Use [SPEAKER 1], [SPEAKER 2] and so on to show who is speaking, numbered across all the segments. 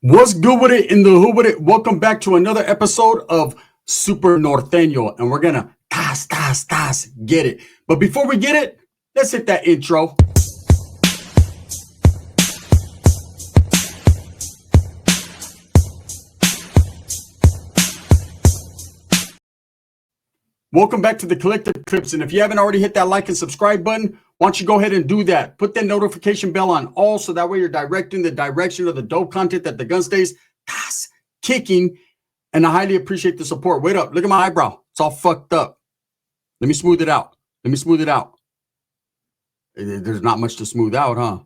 [SPEAKER 1] What's good with it in the hood with it? Welcome back to another episode of Super Norteno, and we're gonna get it. But before we get it, let's hit that intro. Welcome back to the Collective Clips, and if you haven't already hit that like and subscribe button, why don't you go ahead and do that? Put that notification bell on all so that way you're directing the direction of the dope content that the gun stays kicking, and I highly appreciate the support. Wait up, look at my eyebrow. It's all fucked up. Let me smooth it out. There's not much to smooth out, huh?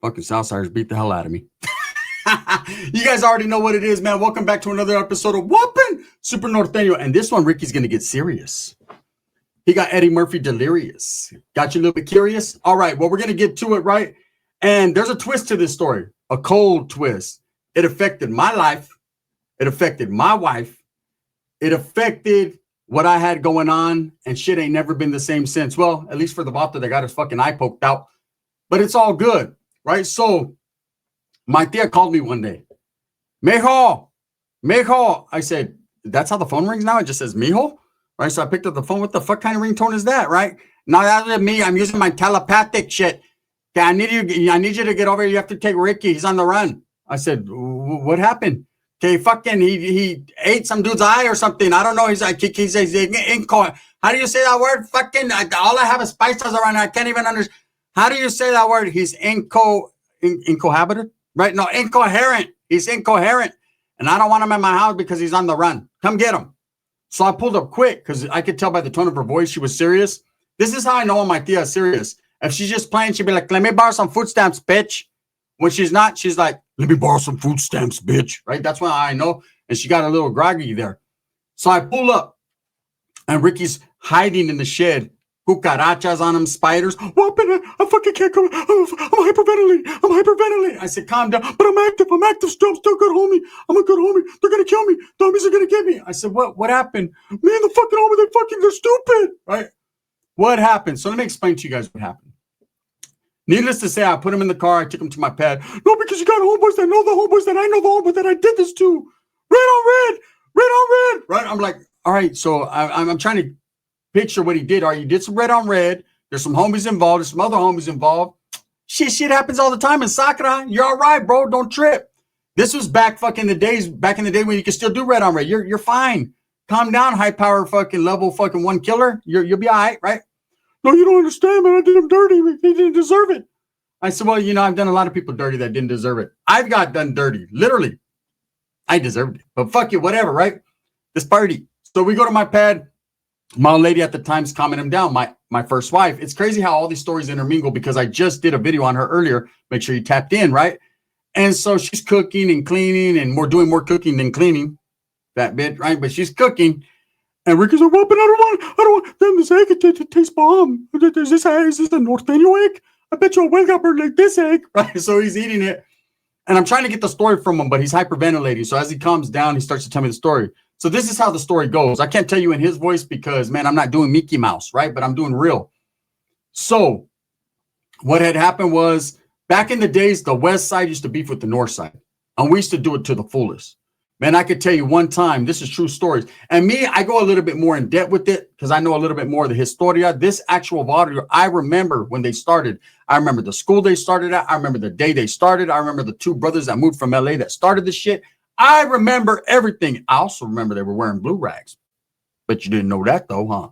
[SPEAKER 1] Fucking Southsiders beat the hell out of me. You guys already know what it is, man. Welcome back to another episode of Whoopin' Super Norteno. And this one, Ricky's going to get serious. He got Eddie Murphy delirious. Got you a little bit curious? All right, well, we're going to get to it, right? And there's a twist to this story, a cold twist. It affected my life. It affected my wife. It affected what I had going on, and shit ain't never been the same since. Well, at least for the vato that got his fucking eye poked out. But it's all good, right? So my tia called me one day. Mijo. I said, that's how the phone rings now? It just says mijo, right? So I picked up the phone. What the fuck kind of ringtone is that, right? No, that's me. I'm using my telepathic shit. Okay, I need you to get over here. You have to take Ricky. He's on the run. I said, what happened? Okay, fucking, he ate some dude's eye or something. I don't know. He's like, he's inco. How do you say that word? Fucking, all I have is spice sauce around here. I can't even understand. How do you say that word? He's incohabited? Right? No, incoherent. He's incoherent. And I don't want him in my house because he's on the run. Come get him. So I pulled up quick because I could tell by the tone of her voice she was serious. This is how I know when my tia is serious. If she's just playing, she'd be like, let me borrow some food stamps, bitch. When she's not, she's like, let me borrow some food stamps, bitch. Right? That's when I know. And she got a little groggy there. So I pull up and Ricky's hiding in the shed. Cucarachas on him, spiders. What? I fucking can't come. I'm hyperventilating. I said, calm down. But I'm active still. I'm still good, homie. I'm a good homie. They're going to kill me. Dummies are going to get me. I said, what happened? Me and the fucking homie, they're stupid. Right? What happened? So let me explain to you guys what happened. Needless to say, I put him in the car. I took him to my pad. No, because you got homeboys that know the homeboys that I know the homeboys that I did this to. Red on red. Right? I'm like, all right. So I'm trying to picture what he did. All right, you did some red on red. There's some homies involved. There's some other homies involved. Shit happens all the time in Sakura. You're all right, bro. Don't trip. This was back in the day when you could still do red on red. You're fine. Calm down, high power fucking level fucking one killer. You'll be all right? No, you don't understand, man. I did him dirty. He didn't deserve it. I said, well, I've done a lot of people dirty that didn't deserve it. I've got done dirty. Literally. I deserved it. But fuck it, whatever, right? This party. So we go to my pad. My old lady at the time's calming him down, my first wife. It's crazy how all these stories intermingle because I just did a video on her earlier. Make sure you tapped in, right? And so she's cooking and cleaning, and we're doing more cooking than cleaning. That bit, right? But she's cooking. And Ricky's like, well, but I don't want, damn, this egg, it tastes bomb. Is this a Norteno egg? I bet you a wake up like this egg, right? So he's eating it. And I'm trying to get the story from him, but he's hyperventilating. So as he calms down, he starts to tell me the story. So this is how the story goes. I can't tell you in his voice because, man, I'm not doing Mickey Mouse, right? But I'm doing real. So what had happened was back in the days, the West Side used to beef with the North Side. And we used to do it to the fullest. Man, I could tell you one time, this is true stories. And me, I go a little bit more in depth with it because I know a little bit more of the historia. This actual vodka, I remember when they started. I remember the school they started at. I remember the day they started. I remember the two brothers that moved from LA that started this shit. I remember everything. I also remember they were wearing blue rags. Bet you didn't know that though, huh?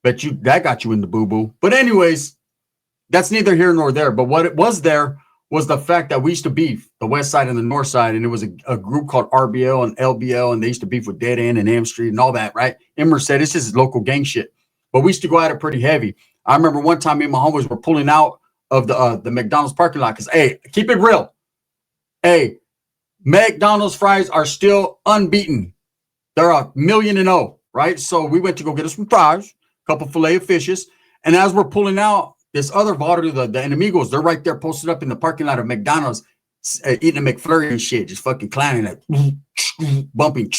[SPEAKER 1] Bet you that got you in the boo-boo. But anyways, that's neither here nor there. But what it was there was the fact that we used to beef, the West Side and the North Side, and it was a group called RBL and LBL, and they used to beef with Dead End and M Street and all that, right? Emmer said it's just local gang shit. But we used to go at it pretty heavy. I remember one time me and my homies were pulling out of the McDonald's parking lot because, hey, keep it real. Hey, McDonald's fries are still unbeaten. They're 1,000,000-0, right? So we went to go get us some fries, a couple filet of fishes, and as we're pulling out, this other vodka, the enemigos, they're right there posted up in the parking lot of McDonald's, eating a McFlurry and shit, just fucking clowning like bumping,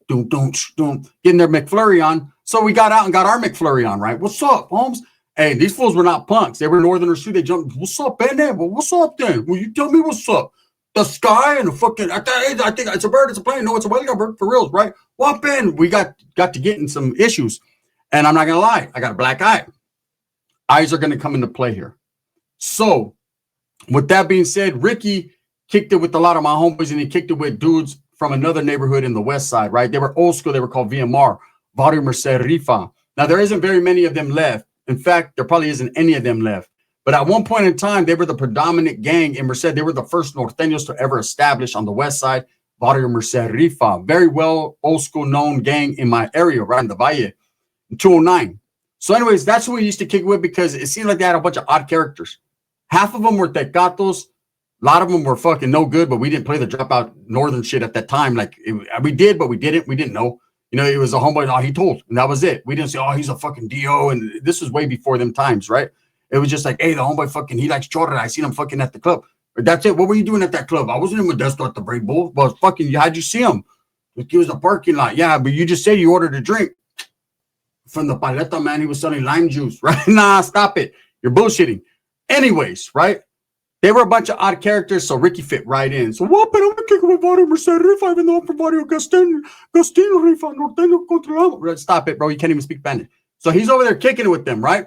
[SPEAKER 1] getting their McFlurry on. So we got out and got our McFlurry on, right? What's up, Holmes? Hey, these fools were not punks. They were Northerners too. They jumped. What's up, Bennett? Well, what's up then? Well, you tell me what's up. the sky and the fucking, I think it's a bird, it's a plane. No, it's a weather bird for reals, right? Whooping. We got to get in some issues. And I'm not going to lie, I got a black eye. Eyes are going to come into play here. So, with that being said, Ricky kicked it with a lot of my homeboys, and he kicked it with dudes from another neighborhood in the west side, right? They were old school. They were called VMR, Barrio Merced Rifa. Now, there isn't very many of them left. In fact, there probably isn't any of them left. But at one point in time, they were the predominant gang in Merced. They were the first Norteños to ever establish on the west side, Barrio Merced Rifa. Very well old school known gang in my area, right in the Valle, in 209. So anyways, that's who we used to kick with because it seemed like they had a bunch of odd characters. Half of them were tecatos. A lot of them were fucking no good, but we didn't play the dropout northern shit at that time. Like we did, but we didn't. We didn't know. You know, it was a homeboy. Oh, he told, and that was it. We didn't say, oh, he's a fucking DO. And this was way before them times, right? It was just like, hey, the homeboy fucking, he likes chorra. I seen him fucking at the club. But that's it. What were you doing at that club? I wasn't in Modesto at the Brave Bull. Well, fucking, how'd you see him? He was in the parking lot. Yeah, but you just said you ordered a drink from the paleta, man. He was selling lime juice, right? Nah, stop it. You're bullshitting. Anyways, right? They were a bunch of odd characters, so Ricky fit right in. So, what? But I'm going to kick with Barrio Merced Rifa, even though I'm from Barrio Gastino Rifa, Norteno Controlado. Stop it, bro. You can't even speak Spanish. So he's over there kicking it with them, right?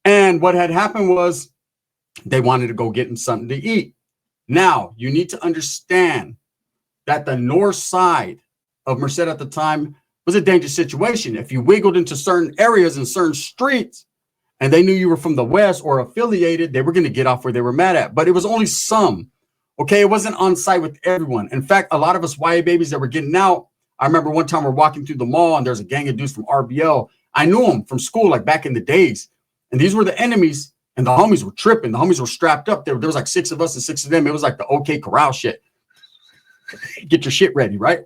[SPEAKER 1] And what had happened was they wanted to go get him something to eat. Now, you need to understand that the north side of Merced at the time was a dangerous situation. If you wiggled into certain areas and certain streets, and they knew you were from the West or affiliated, they were going to get off where they were mad at. But it was only some. Okay, it wasn't on site with everyone. In fact, a lot of us YA babies that were getting out, I remember one time we're walking through the mall and there's a gang of dudes from RBL. I knew them from school, like back in the days. And these were the enemies, and the homies were tripping. The homies were strapped up. There was like 6 of us and 6 of them. It was like the OK Corral shit. Get your shit ready, right?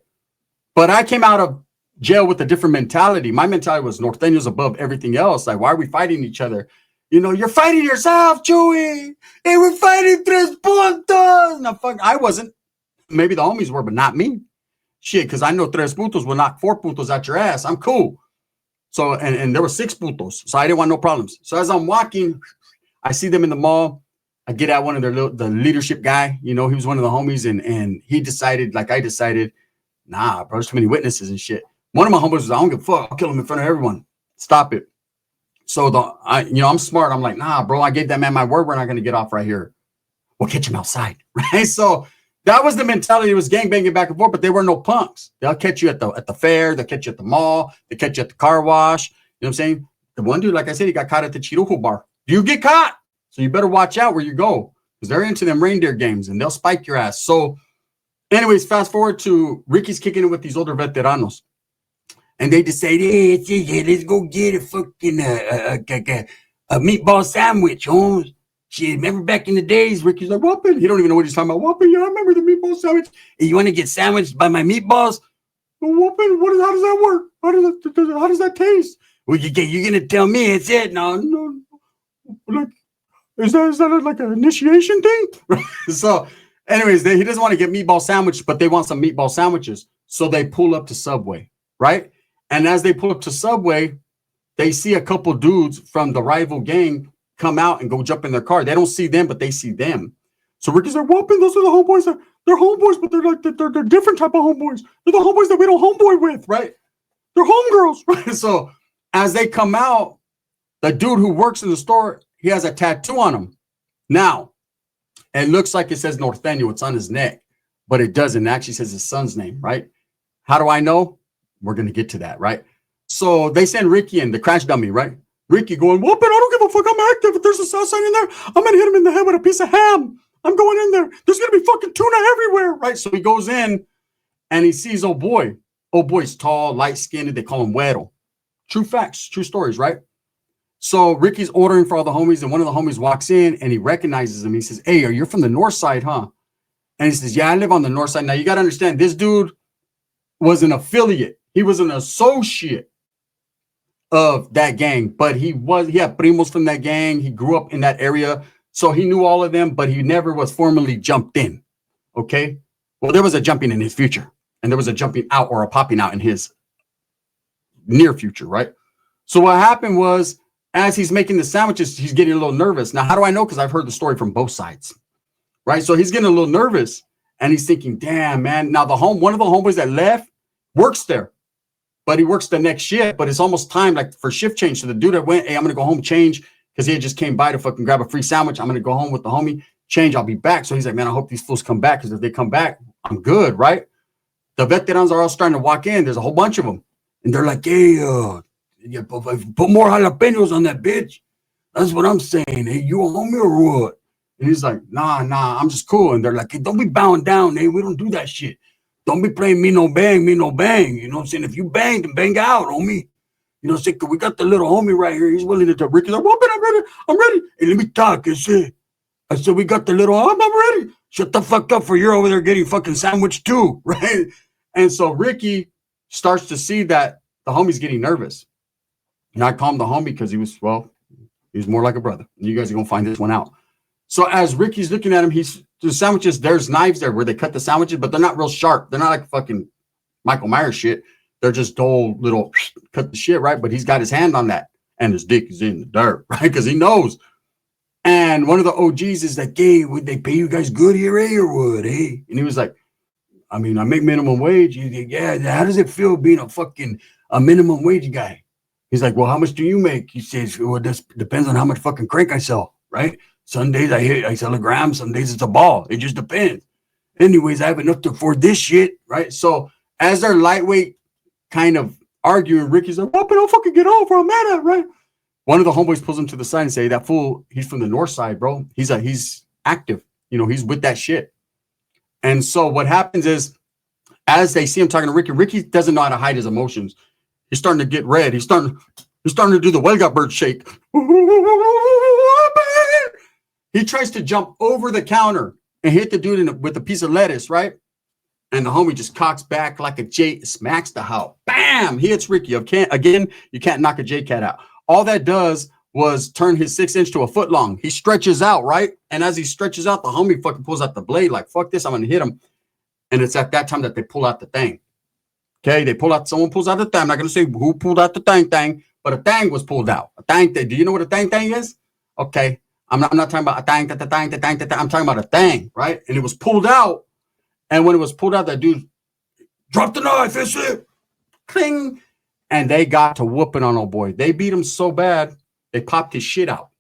[SPEAKER 1] But I came out of jail with a different mentality. My mentality was Norteños above everything else. Like, why are we fighting each other? You know, you're fighting yourself, Chewy. Hey, we're fighting tres puntos. No, fuck, I wasn't. Maybe the homies were, but not me. Shit, because I know tres puntos will knock 4 puntos out your ass. I'm cool. So, and there were 6 puntos. So I didn't want no problems. So as I'm walking, I see them in the mall. I get at one of the leadership guy. You know, he was one of the homies, and he decided, like I decided, nah, bro, there's too many witnesses and shit. One of my homies was, I don't give a fuck. I'll kill him in front of everyone. Stop it. So I'm smart. I'm like, nah, bro, I gave that man my word. We're not going to get off right here. We'll catch him outside. Right. So that was the mentality. It was gangbanging back and forth, but they were no punks. They'll catch you at the fair. They'll catch you at the mall. They catch you at the car wash. You know what I'm saying? The one dude, like I said, he got caught at the Chirujo bar. You get caught. So you better watch out where you go because they're into them reindeer games and they'll spike your ass. So anyways, fast forward to Ricky's kicking it with these older veteranos. And they decided, hey, let's go get a fucking a meatball sandwich, huh? Shit, remember back in the days, Ricky's like, Whoopin'. He don't even know what he's talking about. Whoopin', yeah, I remember the meatball sandwich. Hey, you want to get sandwiched by my meatballs? Whoopin', how does that work? How does that taste? Well, you're going to tell me it's it? No. Like, is that like an initiation thing? So, anyways, he doesn't want to get meatball sandwiches, but they want some meatball sandwiches. So they pull up to Subway, right? And as they pull up to Subway, they see a couple dudes from the rival gang come out and go jump in their car. They don't see them, but they see them. So Ricky's like, whooping, those are the homeboys. They're homeboys, but they're different type of homeboys. They're the homeboys that we don't homeboy with, right? They're homegirls, right? So as they come out, the dude who works in the store, he has a tattoo on him. Now, it looks like it says Norteno. It's on his neck, but it doesn't. It actually says his son's name, right? How do I know? We're going to get to that, right? So they send Ricky in, the crash dummy, right? Ricky going, whoopin', I don't give a fuck. I'm active. If there's a south side in there, I'm going to hit him in the head with a piece of ham. I'm going in there. There's going to be fucking tuna everywhere, right? So he goes in and he sees old boy. Old boy's tall, light-skinned. They call him Güero. True facts, true stories, right? So Ricky's ordering for all the homies, and one of the homies walks in and he recognizes him. He says, hey, you're from the north side, huh? And he says, yeah, I live on the north side. Now, you got to understand, this dude was an affiliate. He was an associate of that gang, but he had primos from that gang. He grew up in that area, so he knew all of them, but he never was formally jumped in, okay? Well, there was a jumping in his future, and there was a jumping out or a popping out in his near future, right? So what happened was, as he's making the sandwiches, he's getting a little nervous. Now, how do I know? Because I've heard the story from both sides, right? So he's getting a little nervous, And he's thinking, damn, man. Now one of the homeboys that left works there, but he works the next shift. But it's almost time like for shift change. So the dude that went, hey, I'm gonna go home change because he had just came by to fucking grab a free sandwich. I'm gonna go home with the homie, change. I'll be back. So he's like, man, I hope these fools come back because if they come back, I'm good, right? The veterans are all starting to walk in. There's a whole bunch of them, and they're like, hey, put more jalapenos on that bitch. That's what I'm saying. Hey, you a homie or what? And he's like, nah, I'm just cool. And they're like, hey, don't be bowing down. Hey, we don't do that shit. Don't be playing me no bang, me no bang. You know what I'm saying? If you bang, then bang out, homie. You know what I'm saying? We got the little homie right here. He's willing to tell Ricky, like, Whoopin, I'm ready. Hey, let me talk. I said, we got the little, I'm ready. Shut the fuck up for you're over there getting fucking sandwich too, right? And so Ricky starts to see that the homie's getting nervous. And I call him the homie because he was more like a brother. You guys are going to find this one out. So as Ricky's looking at him, he's the sandwiches. There's knives there where they cut the sandwiches, but they're not real sharp. They're not like fucking Michael Myers shit. They're just dull little cut the shit, right? But he's got his hand on that, and his dick is in the dirt, right? Because he knows. And one of the OGs is like, hey, would they pay you guys good here, eh, or what, eh? And he was like, I mean, I make minimum wage. Yeah, how does it feel being a minimum wage guy? He's like, well, how much do you make? He says, well, this depends on how much fucking crank I sell, right? Some days I sell a gram, some days it's a ball. It just depends. Anyways, I have enough to afford this shit, right? So as they're lightweight kind of arguing, Ricky's like, well, but don't fucking get over. I'm mad at, right? One of the homeboys pulls him to the side and say, that fool, he's from the north side, bro. He's active. You know, he's with that shit. And so what happens is, as they see him talking to Ricky doesn't know how to hide his emotions. He's starting to get red. He's starting to do the Welga bird shake. He tries to jump over the counter and hit the dude with a piece of lettuce, right? And the homie just cocks back like a J, smacks the house. Bam! He hits Ricky. Again, you can't knock a J-cat out. All that does was turn his 6-inch to a foot long. He stretches out, right? And as he stretches out, the homie fucking pulls out the blade like, fuck this, I'm going to hit him. And it's at that time that they pull out the thing. Okay, someone pulls out the thing. I'm not going to say who pulled out the thing, but a thing was pulled out. A thing, do you know what a thing is? Okay, I'm not talking about a thing, I'm talking about a thing, right? And it was pulled out. And when it was pulled out, that dude dropped the knife. It's it. Cling. And they got to whooping on old boy. They beat him so bad, they popped his shit out.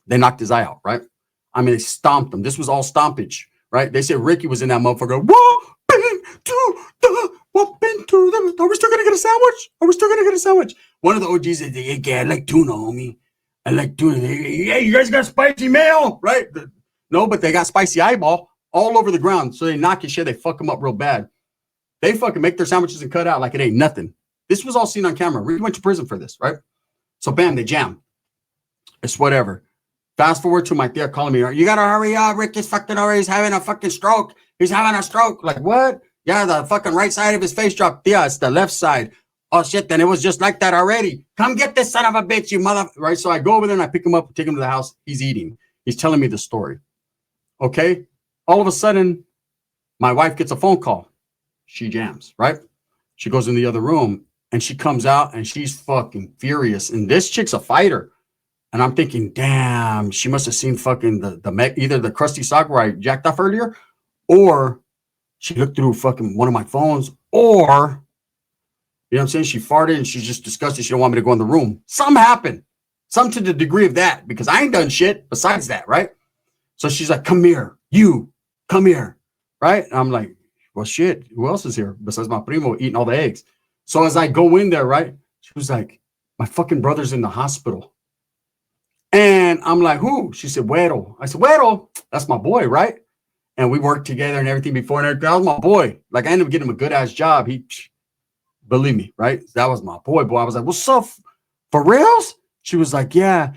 [SPEAKER 1] They knocked his eye out, right? I mean, they stomped him. This was all stompage, right? They said Ricky was in that motherfucker. Are we still going to get a sandwich? One of the OGs said, yeah, I like tuna, homie. I like tuna. Yeah, you guys got spicy mayo, right? No, but they got spicy eyeball all over the ground. So they knock his shit. They fuck him up real bad. They fucking make their sandwiches and cut out like it ain't nothing. This was all seen on camera. Ricky went to prison for this, right? So bam, they jam. It's whatever. Fast forward to my tia calling me. You got to hurry up. Ricky's fucking already. He's having a fucking stroke. He's having a stroke. Like what? Yeah, the fucking right side of his face dropped. Yeah, it's the left side. Oh shit, then it was just like that already. Come get this son of a bitch, you mother. Right? So I go over there and I pick him up, take him to the house. He's eating. He's telling me the story. Okay. All of a sudden, my wife gets a phone call. She jams, right? She goes in the other room and she comes out and she's fucking furious. And this chick's a fighter. And I'm thinking, damn, she must have seen fucking either the crusty sock where I jacked off earlier, or she looked through fucking one of my phones, or, you know what I'm saying? She farted and she's just disgusted. She don't want me to go in the room. Something happened. Something to the degree of that, because I ain't done shit besides that, right? So she's like, come here. You, come here. Right? And I'm like, well, shit, who else is here besides my primo eating all the eggs? So as I go in there, right, she was like, my fucking brother's in the hospital. And I'm like, who? She said, Güero. I said, Güero, that's my boy, right? And we worked together and everything before. And that was my boy. Like, I ended up getting him a good-ass job. He, believe me, right? That was my boy. I was like, what's up? For reals? She was like, yeah.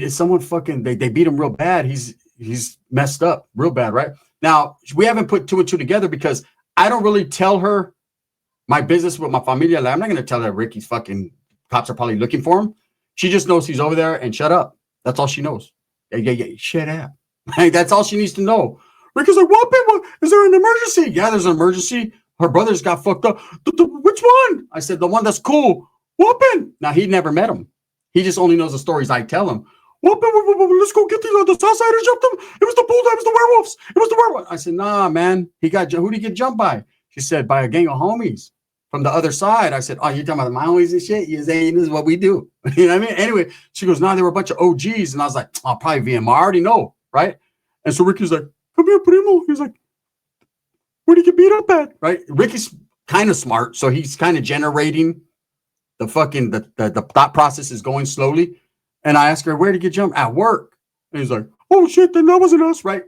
[SPEAKER 1] Someone fucking, they beat him real bad. He's messed up real bad, right? Now, we haven't put 2 and 2 together because I don't really tell her my business with my familia. Like, I'm not going to tell her Ricky's fucking cops are probably looking for him. She just knows he's over there and shut up. That's all she knows. Yeah, shut up. That's all she needs to know. Ricky's like, what? Is there an emergency? Yeah, there's an emergency. Her brothers got fucked up. Which one? I said, the one that's cool. Whooping. Now, he never met him. He just only knows the stories I tell him. let's go get these. The Southsiders jumped them. It was the Bulldogs. It was the werewolves. It was the werewolf. I said, nah, man. Who did he get jumped by? She said, by a gang of homies from the other side. I said, oh, you're talking about my homies and shit? You're saying this is what we do. You know what I mean? Anyway, she goes, nah, they were a bunch of OGs. And I was like, oh, probably VMR. I already know, right? And so Ricky's like, come here, primo. He's like, where'd he get beat up at? Right? Ricky's kind of smart. So he's kind of generating the thought process is going slowly. And I asked her, where did you get jumped? At work. And he's like, oh, shit, then that wasn't us, right?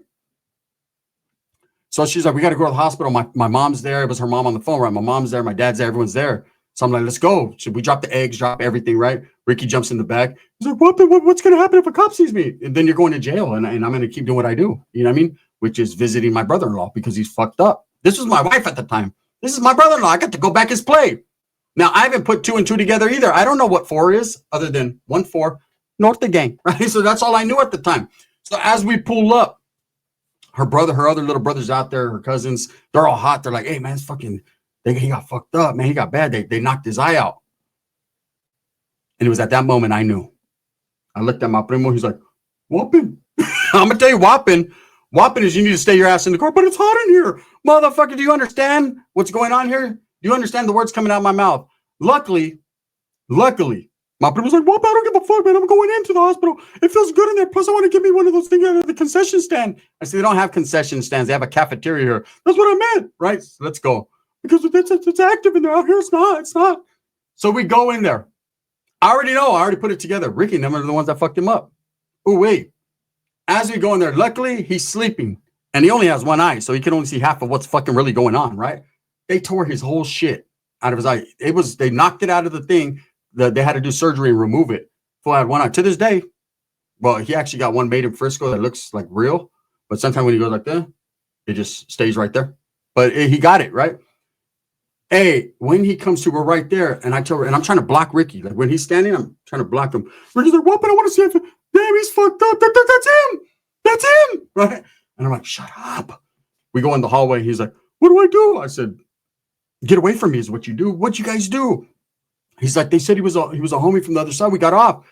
[SPEAKER 1] So she's like, we got to go to the hospital. My mom's there. It was her mom on the phone, right? My mom's there. My dad's there. Everyone's there. So I'm like, let's go. So we drop the eggs, drop everything, right? Ricky jumps in the back. He's like, what's going to happen if a cop sees me? And then you're going to jail, and I'm going to keep doing what I do. You know what I mean? Which is visiting my brother-in-law because he's fucked up. This was my wife at the time. This is my brother-in-law. I got to go back his play. Now, I haven't put 2 and 2 together either. I don't know what 4 is other than 1-4, North the gang, right? So that's all I knew at the time. So as we pull up, her other little brothers out there, her cousins, they're all hot. They're like, hey, man, it's fucking, he got fucked up, man. He got bad. They knocked his eye out. And it was at that moment I knew. I looked at my primo. He's like, whooping. I'm going to tell you, whopping. Whopping is you need to stay your ass in the car, but it's hot in here. Motherfucker, do you understand what's going on here? Do you understand the words coming out of my mouth? Luckily, my primo's like, whoop, I don't give a fuck, man. I'm going into the hospital. It feels good in there. Plus, I want to give me one of those things out of the concession stand. I said, they don't have concession stands. They have a cafeteria here. That's what I meant, right? So let's go. Because it's active in there. Out here, it's not. So we go in there. I already know. I already put it together. Ricky and them are the ones that fucked him up. Oh, wait. As we go in there, luckily, he's sleeping. And he only has one eye, so he can only see half of what's fucking really going on, right? They tore his whole shit out of his eye. They knocked it out of the thing. They had to do surgery and remove it. Full had one eye. To this day, well, he actually got one made in Frisco that looks like real. But sometimes when he goes like that, it just stays right there. But he got it, right? Hey, when he comes to, we're right there. And I tell her, and I'm trying to block Ricky. Like when he's standing, I'm trying to block him. Ricky's like, what? But I want to see if, damn, he's fucked up. That's him. That's him. Right? And I'm like, shut up. We go in the hallway. He's like, what do I do? I said, get away from me is what you do. What you guys do? He's like, they said he was a homie from the other side. We got off.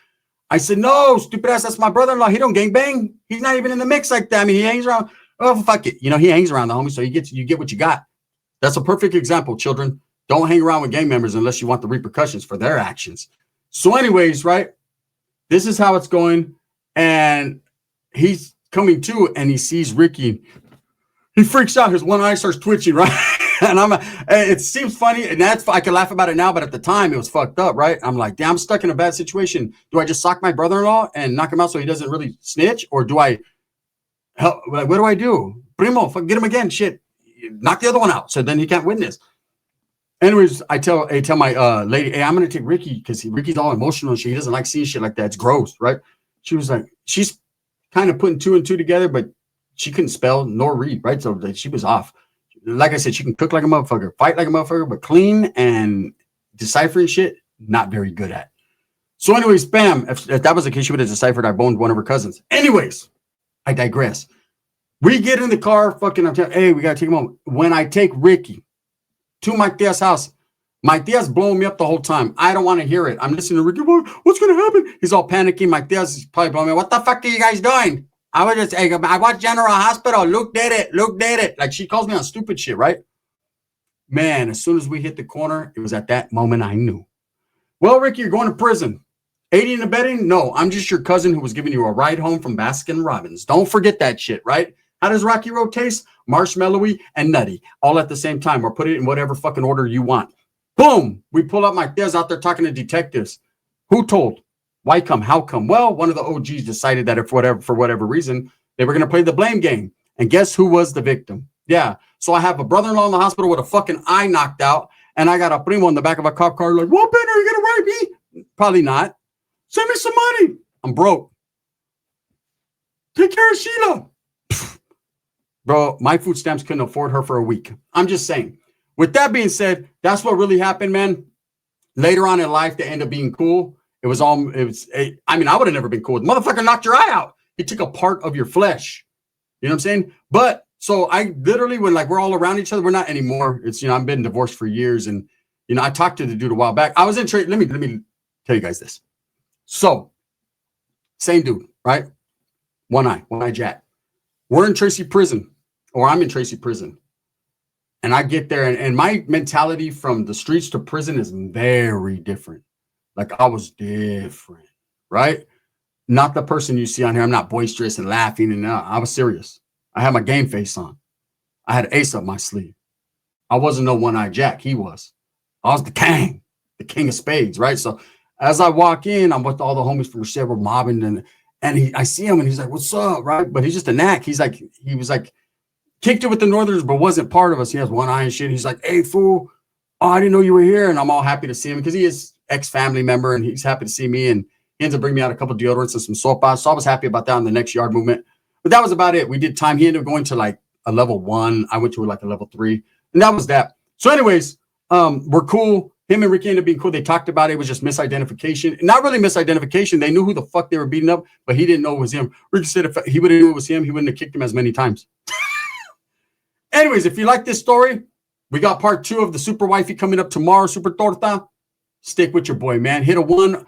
[SPEAKER 1] I said, no, stupid ass. That's my brother-in-law. He don't gangbang. He's not even in the mix like that. I mean, he hangs around. Oh, fuck it. You know, he hangs around the homie, so you get what you got. That's a perfect example, children. Don't hang around with gang members unless you want the repercussions for their actions. So anyways, right, this is how it's going. And he's coming to, and he sees Ricky. He freaks out. His one eye starts twitching, right? And it seems funny, and I can laugh about it now, but at the time it was fucked up, right? I'm like, damn, I'm stuck in a bad situation. Do I just sock my brother-in-law and knock him out so he doesn't really snitch? Or do I help? Like, what do I do? Primo, get him again. Shit. Knock the other one out so then he can't witness. Anyways, I tell my lady, hey, I'm going to take Ricky because Ricky's all emotional and shit. He doesn't like seeing shit like that. It's gross, right? She was like, she's kind of putting 2 and 2 together, but she couldn't spell nor read, right? So she was off. Like I said, she can cook like a motherfucker, fight like a motherfucker, but clean and deciphering shit, not very good at. So anyways, bam, if that was the case, she would have deciphered I boned one of her cousins. Anyways, I digress. We get in the car, fucking, I'm telling, hey, we got to take him home. When I take Ricky to my tia's house, my tia's blowing me up the whole time. I don't want to hear it. I'm listening to Ricky, what's going to happen? He's all panicking. My tia's probably blowing me up. What the fuck are you guys doing? I was just, hey, I watched General Hospital. Luke did it. Like, she calls me on stupid shit, right? Man, as soon as we hit the corner, it was at that moment I knew. Well, Ricky, you're going to prison. Aiding and abetting? No, I'm just your cousin who was giving you a ride home from Baskin Robbins. Don't forget that shit, right? How does Rocky Road taste? Marshmallowy and nutty, all at the same time, or put it in whatever fucking order you want. Boom! We pull up. My tia's out there talking to detectives. Who told? Why come? How come? Well, one of the OGs decided that if for whatever reason, they were going to play the blame game. And guess who was the victim? Yeah. So I have a brother-in-law in the hospital with a fucking eye knocked out, and I got a primo in the back of a cop car like, whooping, are you going to write me? Probably not. Send me some money. I'm broke. Take care of Sheila. Bro, my food stamps couldn't afford her for a week. I'm just saying. With that being said, that's what really happened, man. Later on in life, they end up being cool. I would have never been cool. The motherfucker knocked your eye out. He took a part of your flesh. You know what I'm saying? But so I literally, when like we're all around each other, we're not anymore. It's, I've been divorced for years. And, I talked to the dude a while back. I was in trade. Let me tell you guys this. So Same dude, right? One eye Jack. We're in Tracy prison, or I'm in Tracy prison. And I get there, and my mentality from the streets to prison is very different. Like I was different, right? Not the person you see on here. I'm not boisterous and laughing, and I was serious. I had my game face on. I had ace up my sleeve. I wasn't no one-eye Jack. He was. I was the king of spades, right? So as I walk in, I'm with all the homies from Rochelle, we're mobbing, and I see him, and he's like, "What's up?" Right? But he's just a knack. He was like kicked it with the Northerners, but wasn't part of us. He has one eye and shit. He's like, "Hey, fool! Oh, I didn't know you were here," and I'm all happy to see him because he is ex-family member, and he's happy to see me. And he ends up bringing me out a couple of deodorants and some soap bars. So I was happy about that on the next yard movement. But that was about it. We did time. He ended up going to like a level 1. I went to like a level 3, and that was that. So, anyways, we're cool. Him and Ricky ended up being cool. They talked about it. It was just misidentification. Not really misidentification. They knew who the fuck they were beating up, but he didn't know it was him. Ricky said if he would have knew it was him, he wouldn't have kicked him as many times. Anyways, if you like this story, we got part 2 of the Super Wifey coming up tomorrow, Super Torta. Stick with your boy, man. Hit a 1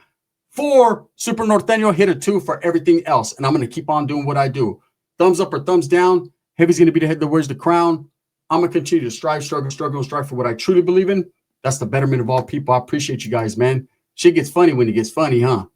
[SPEAKER 1] for Super Norteno, hit a 2 for everything else. And I'm going to keep on doing what I do. Thumbs up or thumbs down. Heavy's going to be the head that wears the crown. I'm going to continue to strive, struggle, and strive for what I truly believe in. That's the betterment of all people. I appreciate you guys, man. Shit gets funny when it gets funny, huh?